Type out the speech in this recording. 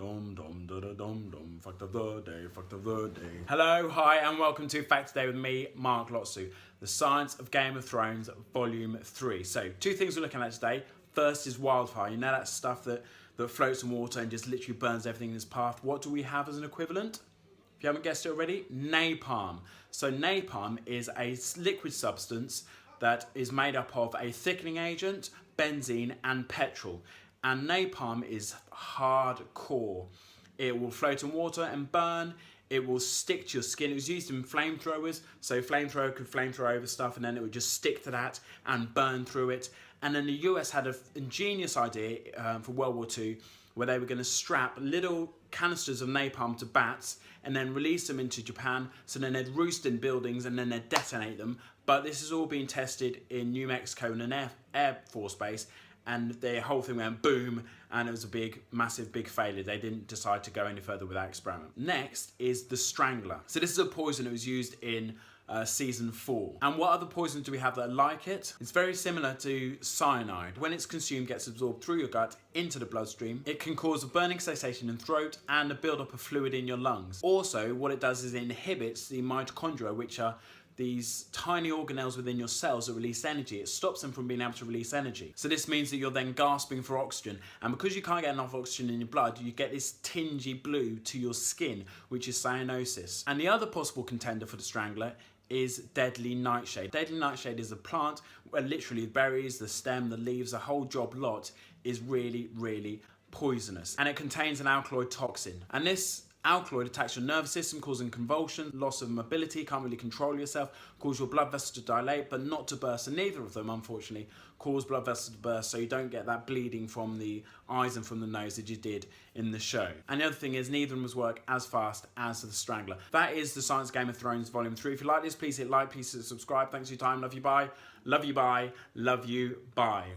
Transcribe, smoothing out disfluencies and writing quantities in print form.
Dum dum da da dum dum. Fact of the day, fact of the day. Hello, hi, and welcome to Fact Today with me, Mark Lotsu, the Science of Game of Thrones, Volume 3. So, two things we're looking at today. First is Wildfire. You know that stuff that floats in water and just literally burns everything in its path. What do we have as an equivalent? If you haven't guessed it already, napalm. So napalm is a liquid substance that is made up of a thickening agent, benzene, and petrol. And napalm is hardcore. It will float in water and burn. It will stick to your skin. It was used in flamethrowers, so flamethrower could flamethrow over stuff and then it would just stick to that and burn through it. And then the US had an ingenious idea for World War II where they were going to strap little canisters of napalm to bats and then release them into Japan, so then they'd roost in buildings and then they'd detonate them. But this is all being tested in New Mexico in an Air Force base, and the whole thing went boom, and it was a massive failure. They didn't decide to go any further with that experiment. Next is the Strangler. So this is a poison that was used in season 4. And what other poisons do we have that are like it? It's very similar to cyanide. When it's consumed, gets absorbed through your gut into the bloodstream. It can cause a burning sensation in the throat and a buildup of fluid in your lungs. Also, what it does is it inhibits the mitochondria, which are these tiny organelles within your cells that release energy. It stops them from being able to release energy. So this means that you're then gasping for oxygen. And because you can't get enough oxygen in your blood, you get this tingy blue to your skin, which is cyanosis. And the other possible contender for the Strangler is deadly nightshade. Deadly nightshade is a plant where literally the berries, the stem, the leaves, the whole job lot is really poisonous. And it contains an alkaloid toxin. And this alkaloid attacks your nervous system, causing convulsion, loss of mobility, can't really control yourself, cause your blood vessels to dilate but not to burst, and neither of them unfortunately cause blood vessels to burst, so you don't get that bleeding from the eyes and from the nose that you did in the show. And the other thing is neither of them work as fast as the Strangler. That is the Science of Game of Thrones Volume 3. If you like this, please hit like, please hit subscribe. Thanks for your time. Love you, bye. Love you, bye. Love you, bye.